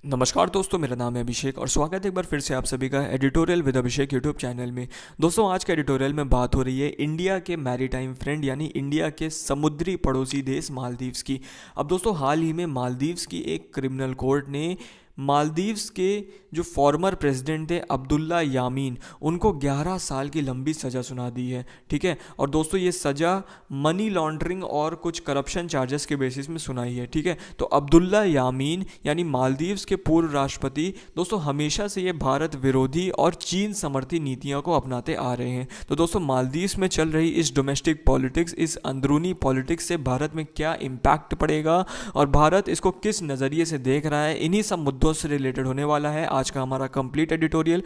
नमस्कार दोस्तों, मेरा नाम है अभिषेक और स्वागत है एक बार फिर से आप सभी का editorial with Abhishek YouTube channel में। दोस्तों, आज के एडिटोरियल में बात हो रही है इंडिया के मैरीटाइम फ्रेंड यानी इंडिया के समुद्री पड़ोसी देश मालदीव्स की। अब दोस्तों, हाल ही में मालदीव्स की एक क्रिमिनल कोर्ट ने मालदीव्स के जो फॉर्मर प्रेसिडेंट थे अब्दुल्ला यामीन, उनको 11 साल की लंबी सज़ा सुना दी है। ठीक है, और दोस्तों ये सज़ा मनी लॉन्ड्रिंग और कुछ करप्शन चार्जेस के बेसिस में सुनाई है। ठीक है, तो अब्दुल्ला यामीन यानी मालदीव्स के पूर्व राष्ट्रपति दोस्तों हमेशा से ये भारत विरोधी और चीन समर्थी नीतियों को अपनाते आ रहे हैं। तो दोस्तों, मालदीव्स में चल रही इस डोमेस्टिक पॉलिटिक्स, इस अंदरूनी पॉलिटिक्स से भारत में क्या इम्पैक्ट पड़ेगा और भारत इसको किस नज़रिए से देख रहा है, इन्हीं सब मुद्दों से रिलेटेड होने वाला है आज का हमारा कंप्लीट एडिटोरियल।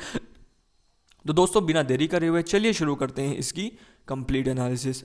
तो दोस्तों, बिना देरी करे हुए चलिए शुरू करते हैं इसकी कंप्लीट एनालिसिस।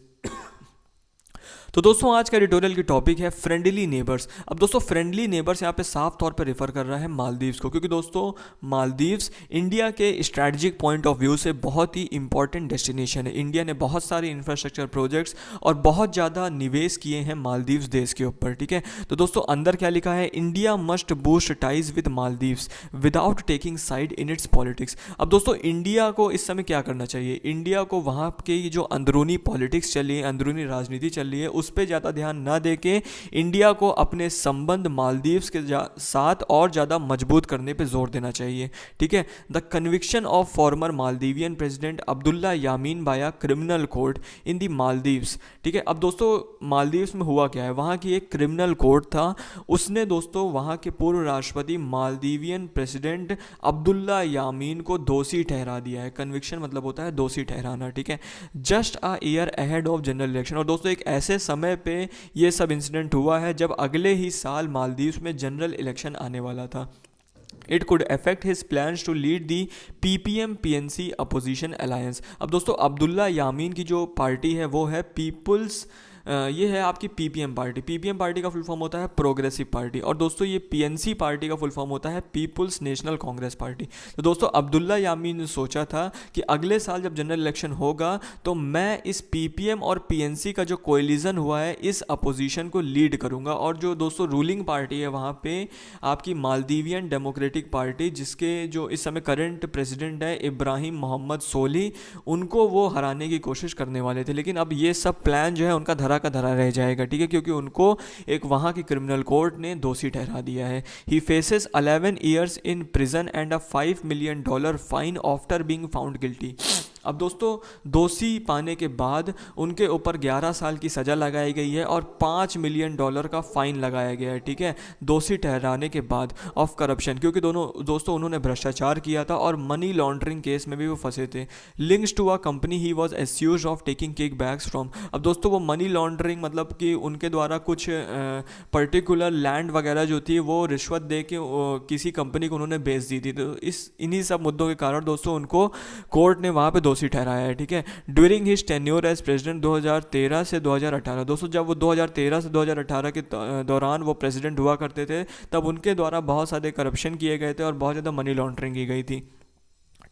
तो दोस्तों, आज का एडिटोरियल की टॉपिक है फ्रेंडली नेबर्स। अब दोस्तों, फ्रेंडली नेबर्स यहाँ पे साफ तौर पे रेफर कर रहा है मालदीव्स को, क्योंकि दोस्तों मालदीव्स इंडिया के स्ट्रैटेजिक पॉइंट ऑफ व्यू से बहुत ही इंपॉर्टेंट डेस्टिनेशन है। इंडिया ने बहुत सारे इंफ्रास्ट्रक्चर प्रोजेक्ट्स और बहुत ज़्यादा निवेश किए हैं मालदीव्स देश के ऊपर। ठीक है, तो दोस्तों अंदर क्या लिखा है, India must boost ties with Maldives without taking side in its politics. अब दोस्तों, इंडिया को इस समय क्या करना चाहिए, इंडिया को वहाँ के जो अंदरूनी पॉलिटिक्स चल रही है, अंदरूनी राजनीति चल रही है, उस पर ज़्यादा ध्यान ना देके इंडिया को अपने संबंध मालदीव्स के साथ और ज़्यादा मजबूत करने पे जोर देना चाहिए। ठीक है, the conviction of former Maldivian president Abdulla Yameen by criminal court in the Maldives. ठीक है, अब दोस्तों मालदीव्स में हुआ क्या है, वहाँ की एक क्रिमिनल कोर्ट था, उसने दोस्तों वहाँ के पूर्व राष्ट्रपति मालदीवियन प्रेसिडेंट अब्दुल्ला यामीन को दोषी ठहरा दिया है। कन्विक्शन मतलब होता है दोषी ठहराना। ठीक है, just a year ahead of general election. और दोस्तों, एक ऐसे समय पे ये सब इंसिडेंट हुआ है जब अगले ही साल मालदीव्स में जनरल इलेक्शन आने वाला था। It could affect his plans to lead the PPM PNC opposition alliance. अब दोस्तों, अब्दुल्ला यामीन की जो पार्टी है वो है पीपुल्स, ये है आपकी पीपीएम पार्टी। पीपीएम पार्टी का फुल फॉर्म होता है प्रोग्रेसिव पार्टी, और दोस्तों ये पीएनसी पार्टी का फुल फॉर्म होता है पीपुल्स नेशनल कांग्रेस पार्टी। तो दोस्तों, अब्दुल्ला यामीन ने सोचा था कि अगले साल जब जनरल इलेक्शन होगा तो मैं इस पीपीएम और पीएनसी का जो कोएलिशन हुआ है इस अपोजिशन को लीड करूंगा। और जो दोस्तों रूलिंग पार्टी है वहाँ पे आपकी मालदीवियन डेमोक्रेटिक पार्टी, जिसके जो इस समय करंट प्रेसिडेंट है इब्राहिम मोहम्मद सोली, उनको वो हराने की कोशिश करने वाले थे। लेकिन अब ये सब प्लान जो है उनका धरा का धरा रह जाएगा। ठीक है, क्योंकि उनको एक वहां की क्रिमिनल कोर्ट ने दोषी ठहरा दिया है। He faces 11 years in prison and a $5 million fine after being found guilty. अब दोस्तों, दोषी पाने के बाद उनके ऊपर 11 साल की सज़ा लगाई गई है और $5 मिलियन का फ़ाइन लगाया गया है। ठीक है, दोषी ठहराने के बाद ऑफ करप्शन, क्योंकि दोस्तों उन्होंने भ्रष्टाचार किया था और मनी लॉन्ड्रिंग केस में भी वो फंसे थे। Links to a company he was accused of taking kickbacks from. अब दोस्तों, वो मनी लॉन्ड्रिंग मतलब कि उनके द्वारा कुछ पर्टिकुलर लैंड वगैरह जो थी वो रिश्वत दे के किसी कंपनी को उन्होंने बेच दी थी। तो इन्हीं सब मुद्दों के कारण दोस्तों उनको कोर्ट ने वहाँ पे दोषी ठहराया है। ठीक है, during his tenure as president 2013 से 2018। दोस्तों, जब वो 2013 से 2018 के दौरान वो प्रेसिडेंट हुआ करते थे तब उनके द्वारा बहुत सारे करप्शन किए गए थे और बहुत ज़्यादा मनी लॉन्ड्रिंग की गई थी।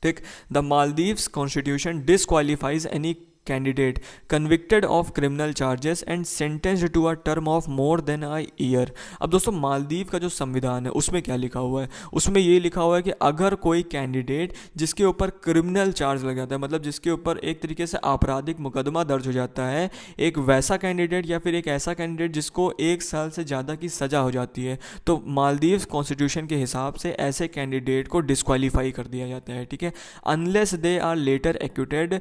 ठीक, the Maldives constitution disqualifies any candidate convicted of criminal charges and sentenced to a term of more than a year. अब दोस्तों, मालदीव का जो संविधान है उसमें क्या लिखा हुआ है, उसमें ये लिखा हुआ है कि अगर कोई कैंडिडेट जिसके ऊपर क्रिमिनल चार्ज लग जाता है, मतलब जिसके ऊपर एक तरीके से आपराधिक मुकदमा दर्ज हो जाता है, एक वैसा कैंडिडेट या फिर एक ऐसा कैंडिडेट जिसको 1 साल से ज़्यादा की सज़ा हो जाती है, तो मालदीव्स कॉन्स्टिट्यूशन के हिसाब से ऐसे कैंडिडेट को डिस्क्वालीफाई कर दिया जाता है। ठीक है, unless they are later acquitted,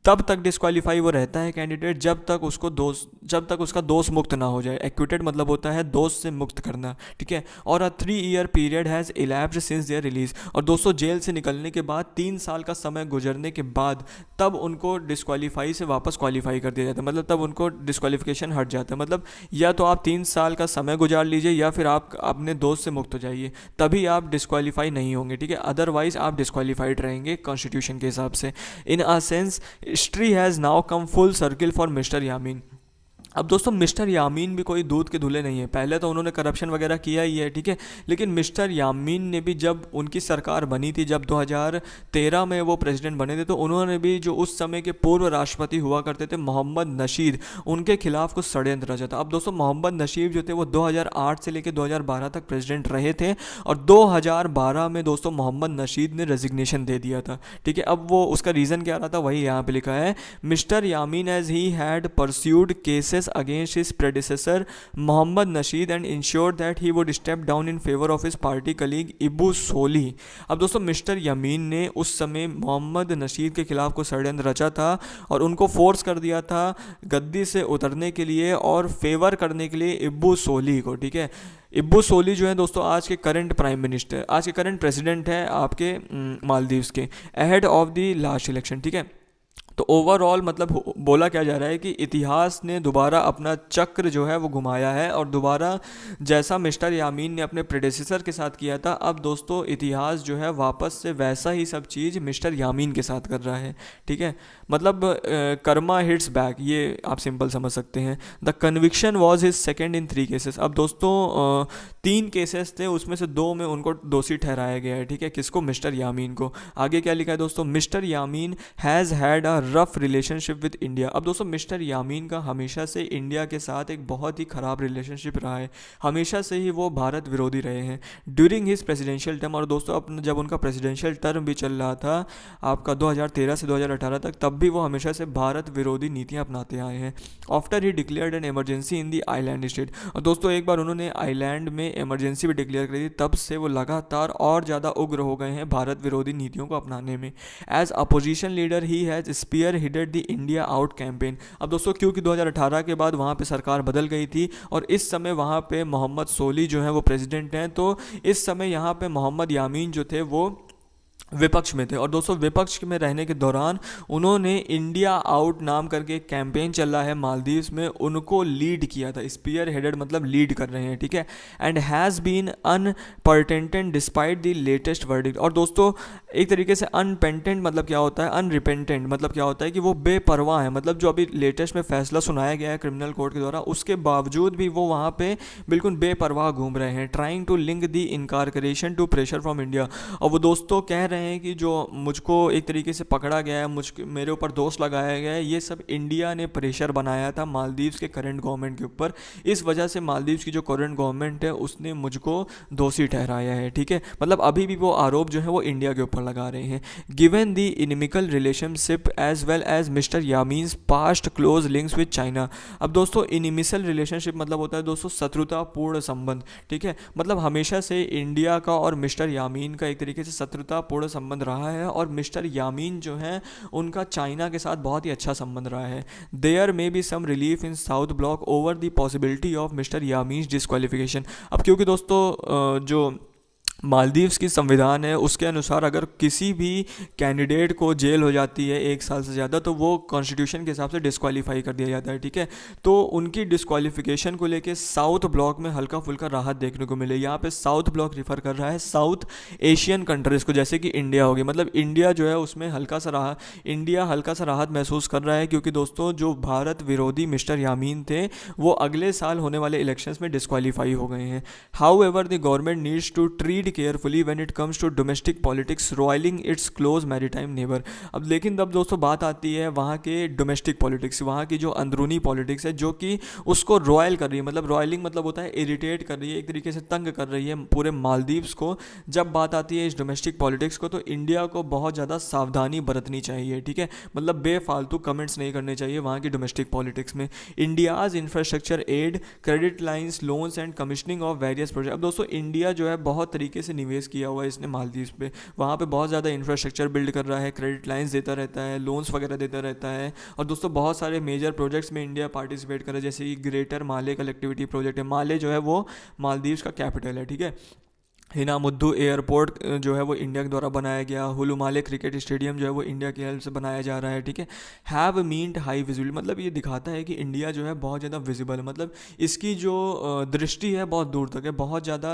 तब तक डिस्क्वालीफाई वो रहता है कैंडिडेट जब तक उसका दोष मुक्त ना हो जाए। एक्विटेड मतलब होता है दोष से मुक्त करना। ठीक है, और a 3 year period has elapsed since their release. और दोस्तों, जेल से निकलने के बाद 3 साल का समय गुजरने के बाद तब उनको डिस्क्वालीफाई से वापस क्वालिफाई कर दिया जाता है, मतलब तब उनको डिस्क्वालिफिकेशन हट जाता है। मतलब या तो आप 3 साल का समय गुजार लीजिए या फिर आप अपने दोस्त से मुक्त हो जाइए, तभी आप डिस्क्वालीफाई नहीं होंगे। ठीक है, अदरवाइज आप डिस्क्वालीफाइड रहेंगे कॉन्स्टिट्यूशन के हिसाब से। In a sense history has now come full circle for Mr Yameen. अब दोस्तों मिस्टर यामीन भी कोई दूध के धुले नहीं है, पहले तो उन्होंने करप्शन वगैरह किया ही है, ठीक है, लेकिन मिस्टर यामीन ने भी जब उनकी सरकार बनी थी, जब 2013 में वो प्रेसिडेंट बने थे, तो उन्होंने भी जो उस समय के पूर्व राष्ट्रपति हुआ करते थे मोहम्मद नशीद, उनके खिलाफ कुछ षड्यंत्र रचा था। अब दोस्तों मोहम्मद नशीद जो थे वो 2008 से लेकर 2012 तक प्रेसिडेंट रहे थे, और 2012 में दोस्तों मोहम्मद नशीद ने रेजिग्नेशन दे दिया था, ठीक है। अब वो उसका रीज़न क्या रहा था वही यहाँ पे लिखा है, Mister Yameen as he had pursued cases against his predecessor Mohammad Nasheed and ensured that he would step down in favor of his party colleague Ibu Solih. अब दोस्तों मिस्टर यमीन ने उस समय मोहम्मद नशीद के खिलाफ को षड्यंत्र रचा था और उनको फोर्स कर दिया था गद्दी से उतरने के लिए और फेवर करने के लिए इबू सोली को, ठीक है। इब्बू सोली जो है दोस्तों आज के करंट प्राइम मिनिस्टर, आज के करंट प्रेसिडेंट है आपके मालदीव्स के, ahead of the last election, ठीक है। तो ओवरऑल मतलब बोला क्या जा रहा है कि इतिहास ने दोबारा अपना चक्र जो है वो घुमाया है, और दोबारा जैसा मिस्टर यामीन ने अपने प्रेडेसेसर के साथ किया था, अब दोस्तों इतिहास जो है वापस से वैसा ही सब चीज़ मिस्टर यामीन के साथ कर रहा है, ठीक है। मतलब कर्मा हिट्स बैक, ये आप सिंपल समझ सकते हैं। The conviction was his second in 3 cases. अब दोस्तों 3 केसेस थे, उसमें से 2 में उनको दोषी ठहराया गया है, ठीक है। किसको? मिस्टर यामीन को। आगे क्या लिखा है दोस्तों, Mister Yameen has had a rough relationship with India. अब दोस्तों मिस्टर यामीन का हमेशा से इंडिया के साथ एक बहुत ही ख़राब रिलेशनशिप रहा है, हमेशा से ही वो भारत विरोधी रहे हैं ड्यूरिंग हिज प्रेसिडेंशियल टर्म। और दोस्तों अपना जब उनका प्रेसिडेंशियल टर्म भी चल रहा था आपका 2013 से 2018 तक, तब भी वो हमेशा से भारत विरोधी नीतियाँ अपनाते आए हैं। After he declared an emergency in the island state. और दोस्तों एक बार उन्होंने आइलैंड में इमरजेंसी भी डिक्लेयर करी थी, तब से वो लगातार और ज़्यादा उग्र हो गए हैं भारत विरोधी नीतियों को अपनाने में। As opposition leader he has spearheaded the India out campaign. अब दोस्तों क्योंकि 2018 के बाद वहाँ पे सरकार बदल गई थी और इस समय वहाँ पे मोहम्मद सोली जो है वो प्रेसिडेंट हैं, तो इस समय यहाँ पे मोहम्मद यामीन जो थे वो विपक्ष में थे। और दोस्तों विपक्ष में रहने के दौरान उन्होंने इंडिया आउट नाम करके एक कैंपेन चल रहा है मालदीव्स में, उनको लीड किया था। स्पीयर हेडेड मतलब लीड कर रहे हैं, ठीक है। And has been unrepentant despite the latest verdict. और दोस्तों एक तरीके से अनपेंटेंट मतलब क्या होता है, अनरिपेंटेंट मतलब क्या होता है कि वो बेपरवाह है। मतलब जो अभी लेटेस्ट में फैसला सुनाया गया है क्रिमिनल कोर्ट के द्वारा, उसके बावजूद भी वो वहाँ पे बिल्कुल बेपरवाह घूम रहे हैं। Trying to link the incarceration to pressure from India. और वो दोस्तों कह रहे हैं कि जो मुझको एक तरीके से पकड़ा गया है, मेरे ऊपर दोष लगाया गया है, ये सब इंडिया ने प्रेशर बनाया था मालदीव्स के करंट गवर्नमेंट के ऊपर। इस वजह से मालदीव्स की जो करंट गवर्नमेंट है उसने मुझको दोषी ठहराया है, ठीक है। मतलब अभी भी वो आरोप जो है वो इंडिया के ऊपर लगा रहे हैं। Given the inimical relationship as well as Mr Yameen's past close links with China. अब दोस्तों इनिमिकल रिलेशनशिप मतलब होता है दोस्तों शत्रुतापूर्ण संबंध, ठीक है। मतलब हमेशा से इंडिया का और मिस्टर यामीन का एक तरीके से शत्रुतापूर्ण संबंध रहा है, और मिस्टर यामीन जो है उनका चाइना के साथ बहुत ही अच्छा संबंध रहा है। There may be some relief in South Block over the possibility of Mr Yameen's disqualification. अब क्योंकि दोस्तों जो मालदीव्स की संविधान है उसके अनुसार अगर किसी भी कैंडिडेट को जेल हो जाती है 1 साल से ज़्यादा, तो वो कॉन्स्टिट्यूशन के हिसाब से डिस्क्वालीफाई कर दिया जाता है, ठीक है। तो उनकी डिस्क्वालिफिकेशन को लेके साउथ ब्लॉक में हल्का फुल्का राहत देखने को मिले। यहाँ पे साउथ ब्लॉक रिफ़र कर रहा है साउथ एशियन कंट्रीज़ को, जैसे कि इंडिया होगी। मतलब इंडिया जो है उसमें इंडिया हल्का सा राहत महसूस कर रहा है, क्योंकि दोस्तों जो भारत विरोधी मिस्टर यामीन थे वो अगले साल होने वाले इलेक्शंस में डिस्क्वालीफाई हो गए हैं। However the government needs to tread carefully when it comes to domestic politics roiling its close maritime neighbour. अब लेकिन तब दोस्तों बात आती है वहाँ के डोमेस्टिक पॉलिटिक्स, वहाँ की जो अंदरूनी पॉलिटिक्स है जो कि उसको रॉयल कर रही है। मतलब रॉयलिंग मतलब होता है इरिटेट कर रही है, एक तरीके से तंग कर रही है पूरे मालदीव्स को। जब बात आती है इस डोमेस्टिक पॉलिटिक्स को, तो इंडिया को बहुत ज़्यादा सावधानी बरतनी चाहिए, ठीक है। मतलब बेफालतू कमेंट्स नहीं करने चाहिए वहाँ की डोमेस्टिक पॉलिटिक्स में। India's infrastructure aid, credit lines, loans and commissioning of various project. अब दोस्तों इंडिया जो है बहुत तरीके से निवेश किया हुआ है इसने मालदीव्स पे, वहाँ पे बहुत ज़्यादा इंफ्रास्ट्रक्चर बिल्ड कर रहा है, क्रेडिट लाइंस देता रहता है, लोन्स वगैरह देता रहता है। और दोस्तों बहुत सारे मेजर प्रोजेक्ट्स में इंडिया पार्टिसिपेट कर रहा है, जैसे कि ग्रेटर माले कलेक्टिविटी प्रोजेक्ट है। माले जो है वो मालदीव्स का कैपिटल है, ठीक है। हिनामुद्दू एयरपोर्ट जो है वो इंडिया के द्वारा बनाया गया, हुलुमाले क्रिकेट स्टेडियम जो है वो इंडिया की हेल्प से बनाया जा रहा है, ठीक है। हैव मीन्ड हाई विजिबिलिटी, मतलब ये दिखाता है कि इंडिया जो है बहुत ज़्यादा विजिबल है, मतलब इसकी जो दृष्टि है बहुत दूर तक है, बहुत ज़्यादा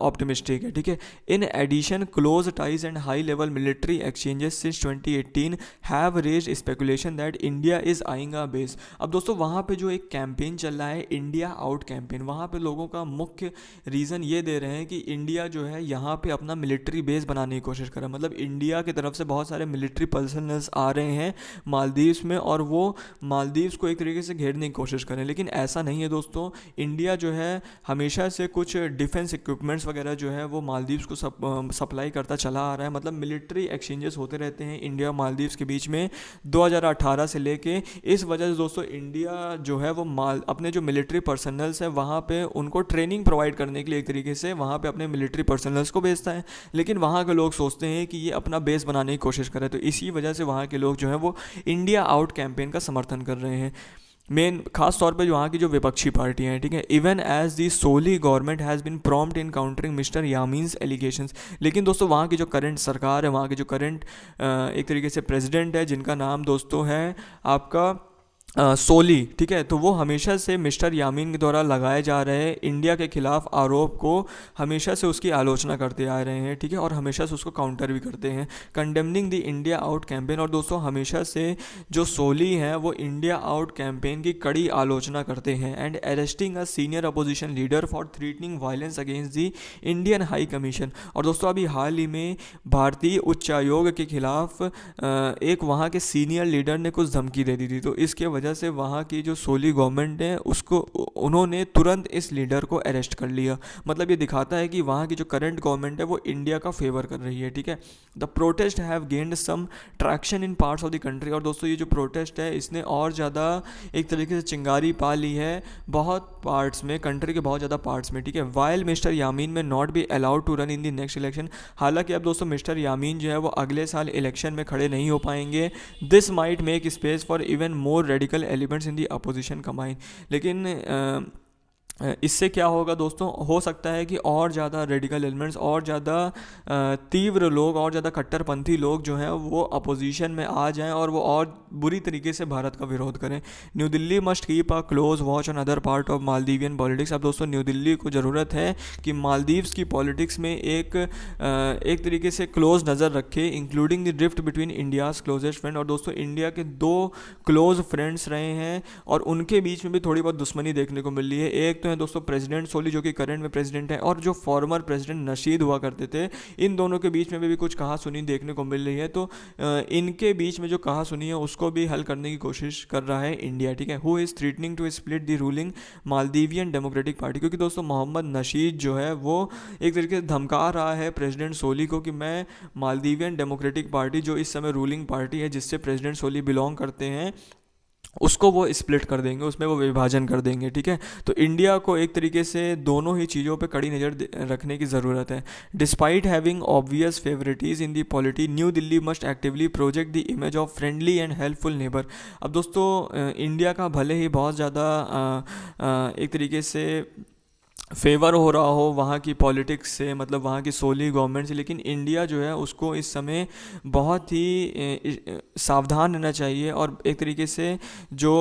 ऑप्टिमिस्टिक है, ठीक है। In addition close ties and high level military exchanges since 2018 have raised speculation that India is eyeing a base. अब दोस्तों वहाँ पे जो एक कैंपेन चल रहा है, इंडिया आउट कैंपेन, वहाँ पे लोगों का मुख्य रीज़न ये दे रहे हैं कि इंडिया जो है यहाँ पे अपना मिलिट्री बेस बनाने की कोशिश कर रहा है, मतलब इंडिया की तरफ से बहुत सारे मिलिट्री पर्सनल्स आ रहे हैं मालदीव्स में और वो मालदीव्स को एक तरीके से घेरने की कोशिश कर रहे हैं। लेकिन ऐसा नहीं है दोस्तों, इंडिया जो है हमेशा से कुछ डिफेंस इक्विपमेंट्स वगैरह जो है वो मालदीव्स को सप्लाई करता चला आ रहा है, मतलब मिलिट्री एक्सचेंजेस होते रहते हैं इंडिया मालदीव्स के बीच में 2018 से लेके। इस वजह से दोस्तों इंडिया जो है वो अपने जो मिलिट्री पर्सनल्स है वहाँ पे उनको ट्रेनिंग प्रोवाइड करने के लिए एक तरीके से वहाँ पे अपने मिलिट्री पर्सनल्स को भेजता है, लेकिन वहाँ के लोग सोचते हैं कि ये अपना बेस बनाने की कोशिश करे, तो इसी वजह से वहाँ के लोग जो हैं वो इंडिया आउट कैंपेन का समर्थन कर रहे हैं। मेन खास तौर पे जो वहाँ की जो विपक्षी पार्टियां हैं, ठीक है। Even as the Solih government has been prompt in countering Mr Yameen's allegations, लेकिन दोस्तों वहाँ की जो करंट सरकार है, वहाँ की जो करंट एक तरीके से प्रेसिडेंट है, जिनका नाम दोस्तों है आपका सोली, ठीक है, तो वो हमेशा से मिस्टर यामीन के द्वारा लगाए जा रहे इंडिया के खिलाफ आरोप को हमेशा से उसकी आलोचना करते आ रहे हैं, ठीक है, और हमेशा से उसको काउंटर भी करते हैं, condemning the India out campaign. और दोस्तों हमेशा से जो सोली हैं वो इंडिया आउट कैंपेन की कड़ी आलोचना करते हैं and arresting a senior opposition leader for threatening violence against the Indian high commission. और दोस्तों अभी हाल ही में भारतीय उच्चायोग के खिलाफ एक वहाँ के सीनियर लीडर ने कुछ धमकी दे दी थी, तो इसके वजह से वहाँ की जो सोली गवर्नमेंट है उसको उन्होंने तुरंत इस लीडर को अरेस्ट कर लिया। मतलब ये दिखाता है कि वहाँ की जो करंट गवर्नमेंट है वो इंडिया का फेवर कर रही है, ठीक है। The protest have gained some traction in parts of the country. और दोस्तों ये जो प्रोटेस्ट है इसने और ज़्यादा एक तरीके से चिंगारी पा ली है बहुत पार्ट्स में, कंट्री के बहुत ज़्यादा पार्ट्स में, ठीक है। While mister Yameen may not be allowed to run in the next election, हालांकि अब दोस्तों मिस्टर यामीन जो है वो अगले साल इलेक्शन में खड़े नहीं हो पाएंगे। This might make space for even more radical elements in the opposition combine. लेकिन इससे क्या होगा दोस्तों, हो सकता है कि और ज़्यादा रेडिकल एलिमेंट्स, और ज़्यादा तीव्र लोग, और ज़्यादा कट्टरपंथी लोग जो हैं वो अपोजिशन में आ जाएं और वो और बुरी तरीके से भारत का विरोध करें। New Delhi must keep a close watch on other part of Maldivian politics. अब दोस्तों न्यू दिल्ली को ज़रूरत है कि मालदीव्स की पॉलिटिक्स में एक तरीके से क्लोज नज़र रखे, including the drift between India's closest friend. और दोस्तों इंडिया के 2 क्लोज फ्रेंड्स रहे हैं और उनके बीच में भी थोड़ी बहुत दुश्मनी देखने को मिल रही है। एक तो है दोस्तों प्रेसिडेंट सोली जो कि करंट में प्रेसिडेंट है, और जो फॉर्मर प्रेसिडेंट नशीद हुआ करते थे, इन दोनों के बीच में भी कुछ कहा सुनी देखने को मिल रही है। तो इनके बीच में जो कहा सुनी है उसको भी हल करने की कोशिश कर रहा है इंडिया, ठीक है। Who is threatening to split the ruling Maldivian Democratic Party, क्योंकि दोस्तों मोहम्मद नशीद जो है वो एक तरीके से धमका रहा है प्रेसिडेंट सोली को कि मैं मालदीवियन डेमोक्रेटिक पार्टी जो इस समय रूलिंग पार्टी है जिससे प्रेसिडेंट सोली बिलोंग करते हैं उसको वो स्प्लिट कर देंगे, उसमें वो विभाजन कर देंगे, ठीक है। तो इंडिया को एक तरीके से दोनों ही चीज़ों पे कड़ी नज़र रखने की ज़रूरत है। Despite having obvious favourites in the polity, New Delhi must actively project the image of friendly and helpful neighbour. अब दोस्तों इंडिया का भले ही बहुत ज़्यादा एक तरीके से फेवर हो रहा हो वहाँ की पॉलिटिक्स से, मतलब वहाँ की सोली गवर्नमेंट से, लेकिन इंडिया जो है उसको इस समय बहुत ही सावधान रहना चाहिए और एक तरीके से जो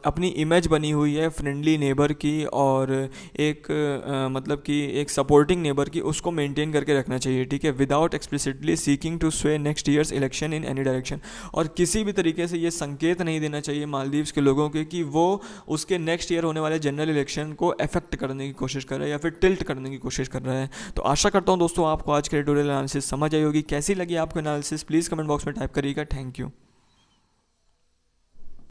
अपनी इमेज बनी हुई है फ्रेंडली नेबर की और एक मतलब कि एक सपोर्टिंग नेबर की, उसको मेंटेन करके रखना चाहिए, ठीक है, विदाउट एक्सप्लिसिटली सीकिंग टू स्वे next years election in any direction. और किसी भी तरीके से ये संकेत नहीं देना चाहिए मालदीव्स के लोगों के कि वो उसके नेक्स्ट ईयर होने वाले जनरल इलेक्शन को अफेक्ट करने की कोशिश कर रहा है या फिर टिल्ट करने की कोशिश कर रहा है। तो आशा करता हूं दोस्तों आपको आज के एडिटोरियल एनालिसिस समझ आई होगी। कैसी लगी आपको एनालिसिस प्लीज़ कमेंट बॉक्स में टाइप करिएगा। Thank you.